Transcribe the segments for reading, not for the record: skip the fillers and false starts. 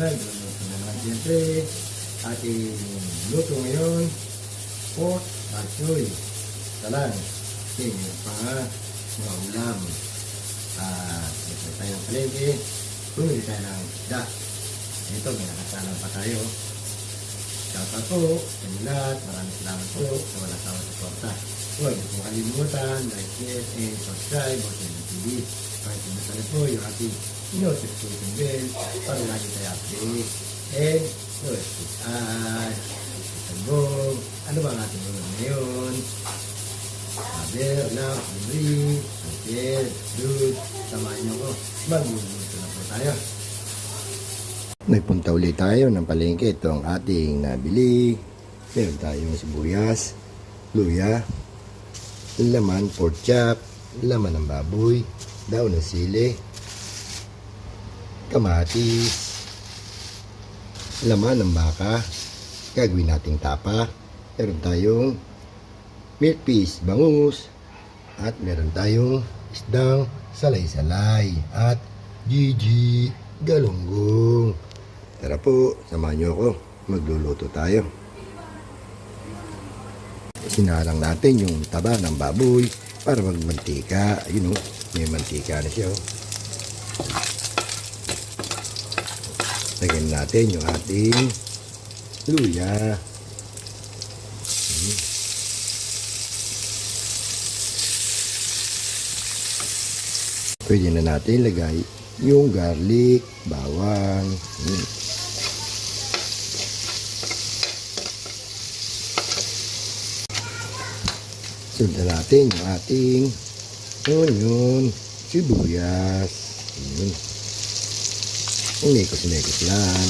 Magluluto na naman siyempre. Ating luto ngayon, pork batchoy. Talang. Tingin pa mga ulam. Ito tayo ng palengke. Bumili tayo ng isda. Ito, may nakasalang pa tayo. Shoutout po sa inyo lahat. Maraming salamat po sa walang sawang suporta. Huwag niyo pong kalimutan, like, share, and subscribe o sa TV. Pakita na po yung ating notification bell para lagi tayo update. And notification. Ano ba ang ating ulam ngayon? Mother, love, memory, uncle, dude, samahan niyo ko. Magluluto na po tayo. Nagpunta ulit tayo ng palengke. Ito ang ating nabili. Meron tayong sibuyas, luya, laman, pork chop, laman ng baboy, daon ng sili, kamatis, laman ng baka, gagawin nating tapa. Meron tayong milk fish, bangus, at meron tayong isdang salay-salay at Gigi galunggong. Tara po, samahan niyo ako. Magluluto tayo. Sinalang natin yung taba ng baboy para magmantika. Ayun o, may mantika na siya o. Lagyan natin yung ating luya. Pwede na natin lagay yung garlic, bawang. Sundan natin yung ating onion, sibuyas. Umikos-mikos lang.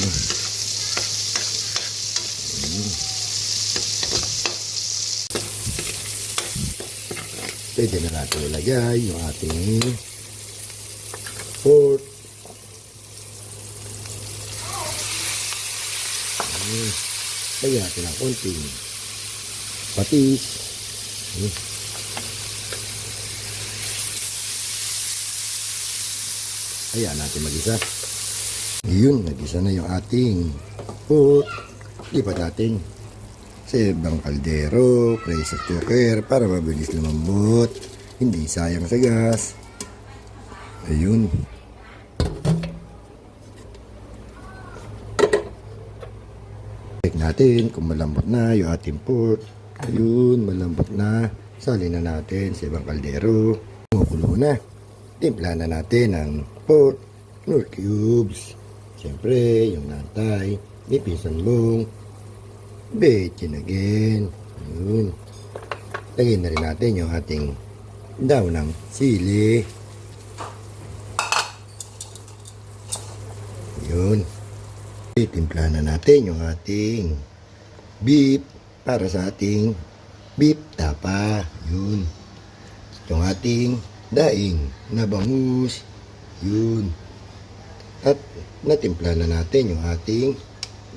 Pwede na natin ilagay yung ating pork. Lagyan natin ng konting patis. Ayan natin mag-isa. Yun, nag-isa na yung ating pork. Lipat natin sa ibang kaldero, pressure cooker para mabilis lumambot. Hindi sayang sa gas. Ayun. Check natin kung malambot na yung ating pork. Ayun, malambot na. Salin na natin sa ibang kaldero. Kumukulo na. Timpla na natin ang pork, nor cubes. Siyempre, yung nantay, ipisan mong bechin again. Ayun. Lagyan na rin natin yung ating daon ng sili. Ayun. Timpla na natin yung ating beef para sa ating beef tapa. Yun. Yung ating daing na bangus. Yun. At natimpla na natin yung ating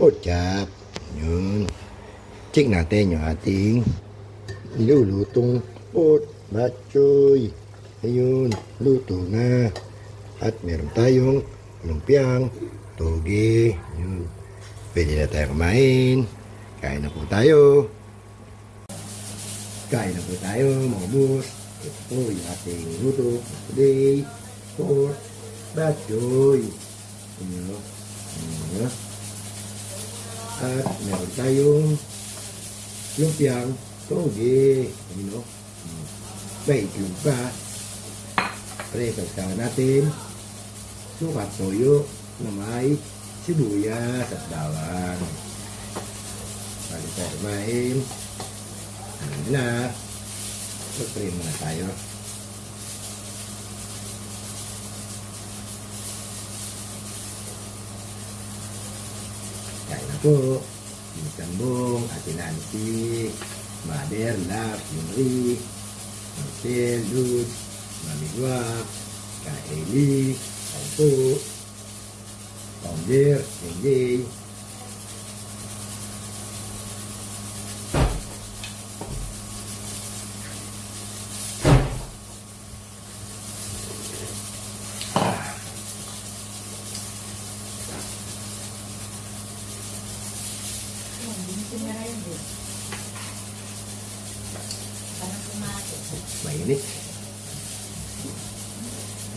pork chop. Yun. Check natin yung ating nilulutong pork batchoy. Ayun. Luto na. At meron tayong lumpiang toge. Yun. Pwede na tayo kumain. Kain na po tayo. Kain na po tayo mga boss. Ito po yung ating luto today. Pork batchoy. Ano? At meron tayong lumpiang toge. Ano? May itlog pa. Presagsahan natin sukat toyo na may sibuyas at bawang. Bago tayo kumain, ano na, mag-pray muna tayo. Kain na po. Minsan Bong, Ate Nancy, Mother, Love, Yuri, Marcel, Luz, Mami Guap, Kaeli, Kaupo, Founder, Enjay. Asin na rin din. Parang pumato. Mainit.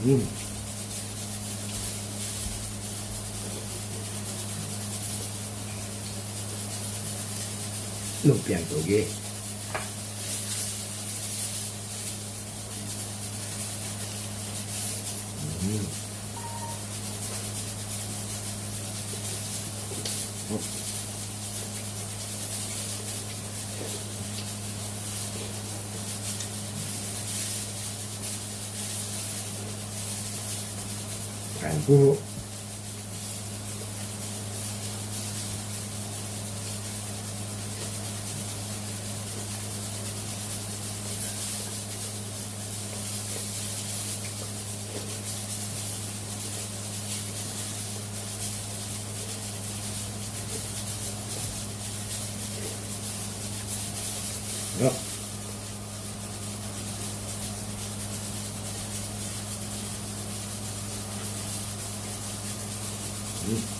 Hmm. Lumpiang toge. Hmm. Oh. Kain po. Oh. Hmm.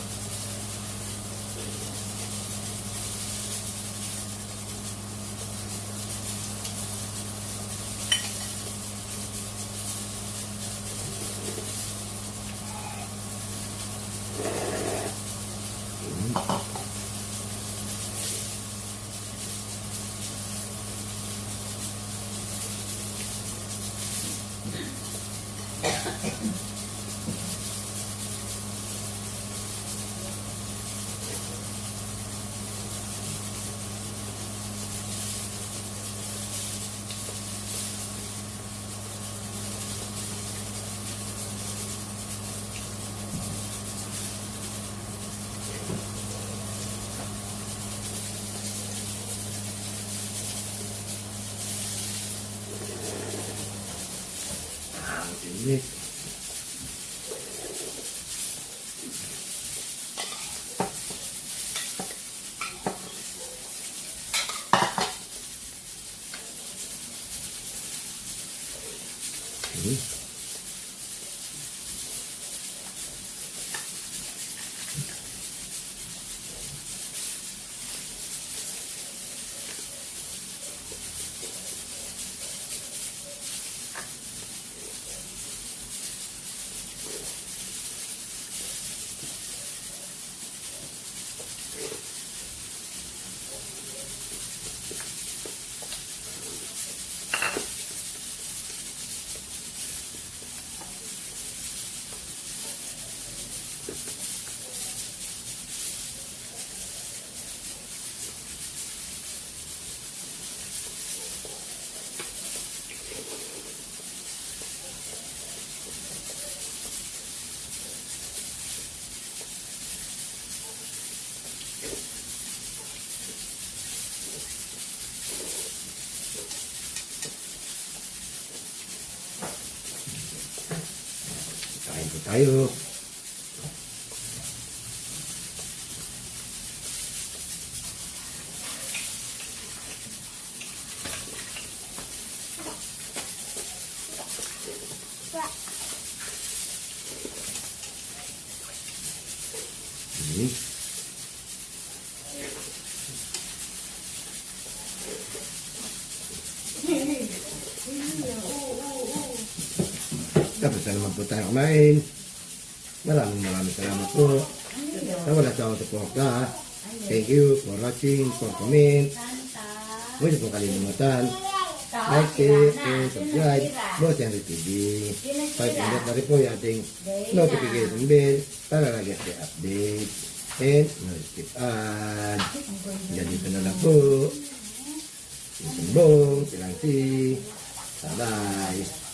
Init. Hmm. Kain po tayo. Hmm. Tapos na naman po tayo kumain. Maraming salamat po. Sa wala sa ako po ka. Thank you for watching, for comment. Huwag niyo po kalimutan. Like, share, and subscribe. Boss Henry TV. Pag-ingat na rin po yung ating notification bell para lagi at update. And notification. Ganito na lang po. Isumbong, silang si. Bye-bye.